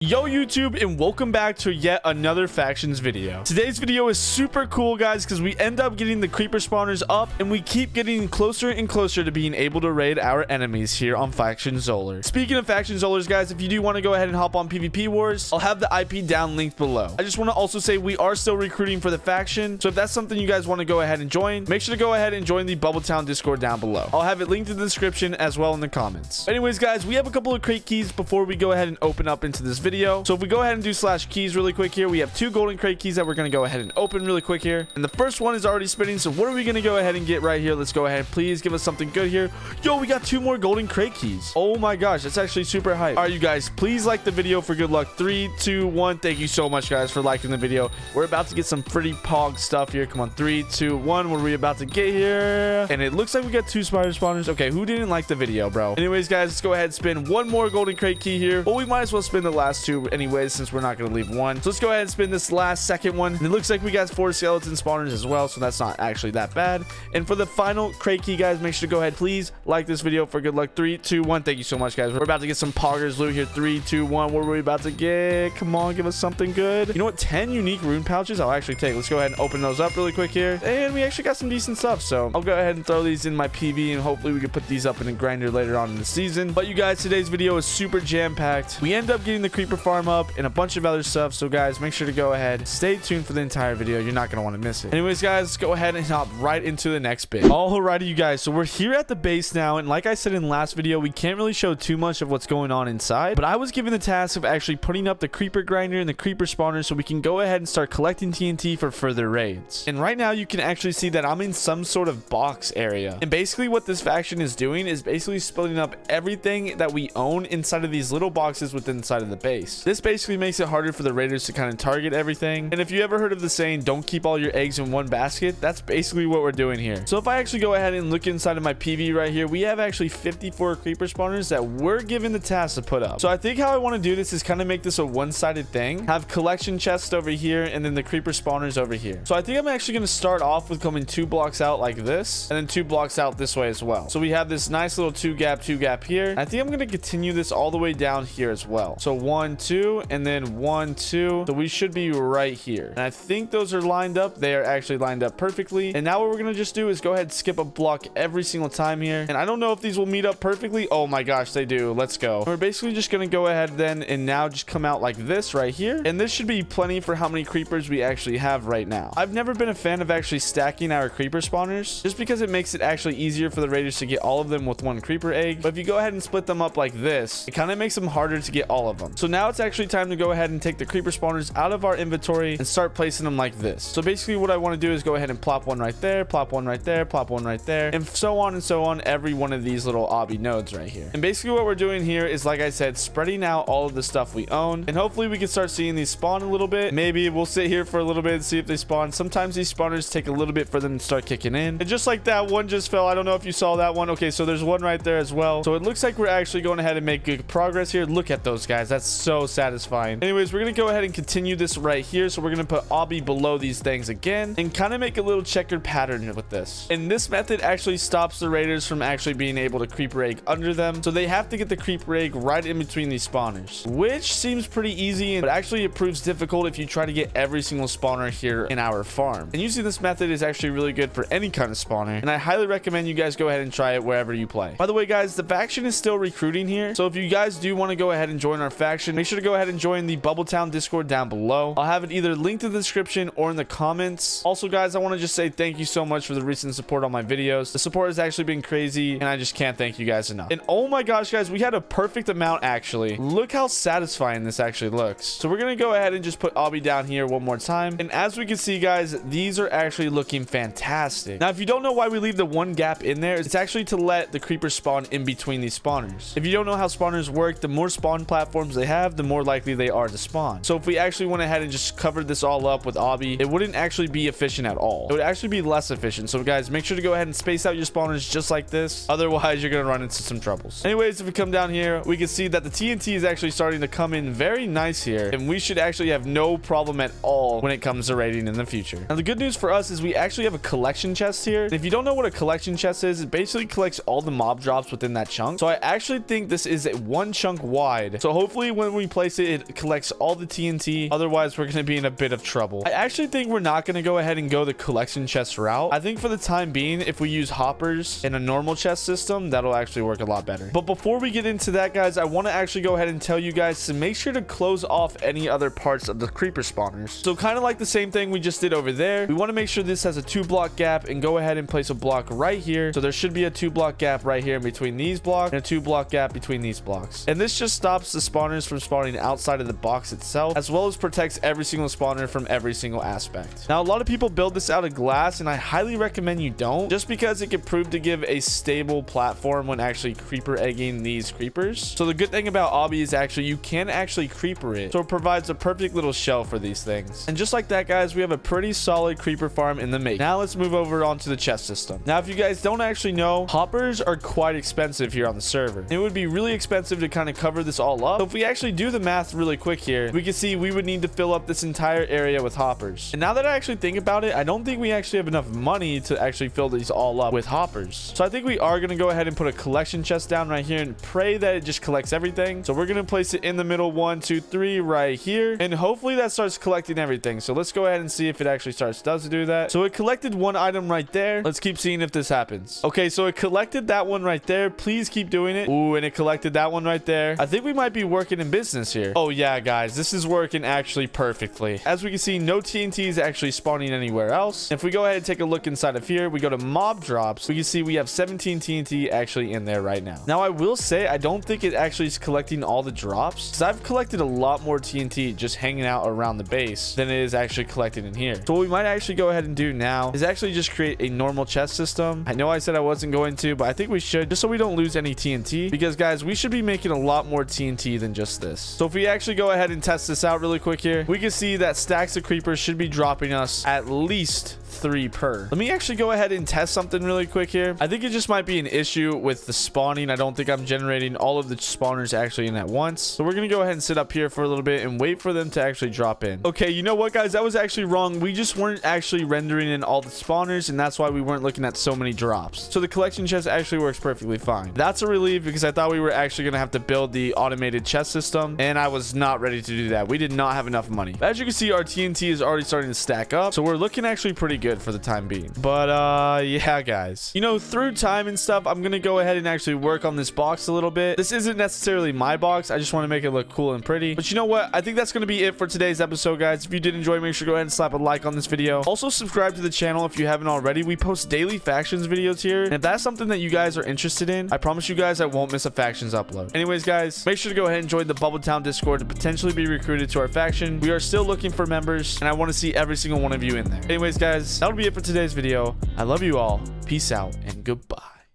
Yo YouTube, and welcome back to yet another factions video. Today's video is super cool, guys, because we end up getting the creeper spawners up and we keep getting closer and closer to being able to raid our enemies here on Factions Xolar. Speaking of Factions Xolars, guys, if you do want to go ahead and hop on PvP Wars, I'll have the IP down linked below. I just want to also say we are still recruiting for the faction, so if that's something you guys want to go ahead and join, make sure to go ahead and join the Bubble Town Discord down below. I'll have it linked in the description as well in the comments. Anyways, guys, we have a couple of crate keys before we go ahead and open up into this video. So if we go ahead and do /keys really quick here, we have 2 golden crate keys that we're going to go ahead and open really quick here. And the first one is already spinning. So what are we going to go ahead and get right here? Let's go ahead. Please give us something good here. Yo, we got 2 more golden crate keys. Oh my gosh, that's actually super hype. All right, you guys, please like the video for good luck. 3, 2, 1. Thank you so much, guys, for liking the video. We're about to get some pretty pog stuff here. Come on, 3, 2, 1. What are we about to get here? And it looks like we got 2 spider spawners. Okay, who didn't like the video, bro? Anyways, guys, let's go ahead and spin 1 more golden crate key here. Well, we might as well spin the last 2 anyways, since we're not going to leave 1. So let's go ahead and spin this last second one. And it looks like we got 4 skeleton spawners as well, so that's not actually that bad. And for the final crate key, guys, make sure to go ahead, please like this video for good luck. 3, 2, 1. Thank you so much, guys. We're about to get some poggers loot here. 3, 2, 1. What are we about to get? Come on, give us something good. You know what? 10 unique rune pouches I'll actually take. Let's go ahead and open those up really quick here. And we actually got some decent stuff, so I'll go ahead and throw these in my PV, and hopefully we can put these up in a grinder later on in the season. But you guys, today's video is super jam-packed. We end up getting the creeper farm up and a bunch of other stuff, so guys, make sure to go ahead, stay tuned for the entire video. You're not going to want to miss it. Anyways, guys, let's go ahead and hop right into the next bit. Alrighty, you guys, so we're here at the base now, and like I said in the last video, we can't really show too much of what's going on inside, but I was given the task of actually putting up the creeper grinder and the creeper spawner so we can go ahead and start collecting TNT for further raids. And right now you can actually see that I'm in some sort of box area, and basically what this faction is doing is basically splitting up everything that we own inside of these little boxes within inside of the base. This basically makes it harder for the raiders to kind of target everything. And if you ever heard of the saying, don't keep all your eggs in one basket, that's basically what we're doing here. So if I actually go ahead and look inside of my PV right here, we have actually 54 creeper spawners that we're given the task to put up. So I think how I want to do this is kind of make this a one-sided thing, have collection chests over here and then the creeper spawners over here. So I think I'm actually going to start off with coming 2 blocks out like this and then 2 blocks out this way as well. So we have this nice little 2 gap here. I think I'm going to continue this all the way down here as well. So 1, 2, and then 1, 2. So we should be right here. And I think those are lined up. They are actually lined up perfectly. And now what we're going to just do is go ahead and skip a block every single time here. And I don't know if these will meet up perfectly. Oh my gosh, they do. Let's go. We're basically just going to go ahead then and now just come out like this right here. And this should be plenty for how many creepers we actually have right now. I've never been a fan of actually stacking our creeper spawners just because it makes it actually easier for the raiders to get all of them with 1 creeper egg. But if you go ahead and split them up like this, it kind of makes them harder to get all of them. So now it's actually time to go ahead and take the creeper spawners out of our inventory and start placing them like this. So basically what I want to do is go ahead and plop 1 right there, plop 1 right there, plop 1 right there, and so on every one of these little obby nodes right here. And basically what we're doing here is, like I said, spreading out all of the stuff we own, and hopefully we can start seeing these spawn a little bit. Maybe we'll sit here for a little bit and see if they spawn. Sometimes these spawners take a little bit for them to start kicking in, and just like that, one just fell. I don't know if you saw that one. Okay, so there's 1 right there as well. So it looks like we're actually going ahead and make good progress here. Look at those guys. That's so satisfying. Anyways, we're gonna go ahead and continue this right here. So we're gonna put obby below these things again and kind of make a little checkered pattern with this. And this method actually stops the raiders from actually being able to creeper egg under them, so they have to get the creeper egg right in between these spawners, which seems pretty easy, but actually it proves difficult if you try to get every single spawner here in our farm. And using this method is actually really good for any kind of spawner, and I highly recommend you guys go ahead and try it wherever you play. By the way, guys, the faction is still recruiting here, so if you guys do want to go ahead and join our faction, make sure to go ahead and join the Bubble Town Discord down below. I'll have it either linked in the description or in the comments. Also, guys, I want to just say thank you so much for the recent support on my videos. The support has actually been crazy, and I just can't thank you guys enough. And oh my gosh, guys, we had a perfect amount actually. Look how satisfying this actually looks. So we're gonna go ahead and just put obby down here one more time, and as we can see, guys, these are actually looking fantastic. Now if you don't know why we leave the 1 gap in there, it's actually to let the creepers spawn in between these spawners. If you don't know how spawners work, the more spawn platforms they have, the more likely they are to spawn. So if we actually went ahead and just covered this all up with obby, it wouldn't actually be efficient at all. It would actually be less efficient. So guys, make sure to go ahead and space out your spawners just like this. Otherwise, you're gonna run into some troubles. Anyways, if we come down here, we can see that the TNT is actually starting to come in very nice here, and we should actually have no problem at all when it comes to raiding in the future. Now the good news for us is we actually have a collection chest here. And if you don't know what a collection chest is, it basically collects all the mob drops within that chunk. So I actually think this is 1 chunk wide. So hopefully when when we place it, it collects all the TNT. Otherwise, we're going to be in a bit of trouble. I actually think we're not going to go ahead and go the collection chest route. I think for the time being, if we use hoppers in a normal chest system, that'll actually work a lot better. But before we get into that, guys, I want to actually go ahead and tell you guys to make sure to close off any other parts of the creeper spawners. So kind of like the same thing we just did over there, we want to make sure this has a 2-block gap and go ahead and place a block right here. So there should be a 2-block gap right here in between these blocks and a 2-block gap between these blocks. And this just stops the spawners from spawning outside of the box itself, as well as protects every single spawner from every single aspect. Now, a lot of people build this out of glass, and I highly recommend you don't, just because it can prove to give a stable platform when actually creeper egging these creepers. So the good thing about obby is actually you can actually creeper it, so it provides a perfect little shell for these things. And just like that, guys, we have a pretty solid creeper farm in the make. Now let's move over onto the chest system. Now, if you guys don't actually know, hoppers are quite expensive here on the server. It would be really expensive to kind of cover this all up. So if we actually do the math really quick here, we can see we would need to fill up this entire area with hoppers. And now that I actually think about it, I don't think we actually have enough money to actually fill these all up with hoppers. So I think we are going to go ahead and put a collection chest down right here and pray that it just collects everything. So we're going to place it in the middle, 1, 2, 3, right here. And hopefully that starts collecting everything. So let's go ahead and see if it actually does do that. So it collected one item right there. Let's keep seeing if this happens. Okay, so it collected that one right there. Please keep doing it. Ooh, and it collected that one right there. I think we might be working in business here. Oh yeah, guys, this is working actually perfectly. As we can see, no TNT is actually spawning anywhere else. If we go ahead and take a look inside of here, we go to mob drops, we can see we have 17 TNT actually in there right now. Now, I will say I don't think it actually is collecting all the drops, because I've collected a lot more TNT just hanging out around the base than it is actually collected in here. So what we might actually go ahead and do now is actually just create a normal chest system. I know I said I wasn't going to, but I think we should, just so we don't lose any TNT, because guys, we should be making a lot more TNT than just this. So if we actually go ahead and test this out really quick here, we can see that stacks of creepers should be dropping us at least 3 per. Let me actually go ahead and test something really quick here. I think it just might be an issue with the spawning. I don't think I'm generating all of the spawners actually in at once. So we're going to go ahead and sit up here for a little bit and wait for them to actually drop in. Okay, you know what, guys? That was actually wrong. We just weren't actually rendering in all the spawners, and that's why we weren't looking at so many drops. So the collection chest actually works perfectly fine. That's a relief, because I thought we were actually going to have to build the automated chest system, and I was not ready to do that. We did not have enough money. But as you can see, our TNT is already starting to stack up, so we're looking actually pretty good for the time being. But yeah, guys, you know, through time and stuff, I'm gonna go ahead and actually work on this box a little bit. This isn't necessarily my box. I just want to make it look cool and pretty. But you know what? I think that's gonna be it for today's episode, guys. If you did enjoy, make sure to go ahead and slap a like on this video. Also, subscribe to the channel if you haven't already. We post daily factions videos here, and if that's something that you guys are interested in, I promise you guys I won't miss a factions upload. Anyways, guys, make sure to go ahead and join the Bubble Town Discord to potentially be recruited to our faction. We are still looking for members, and I want to see every single one of you in there. Anyways, guys, that'll be it for today's video. I love you all. Peace out and goodbye.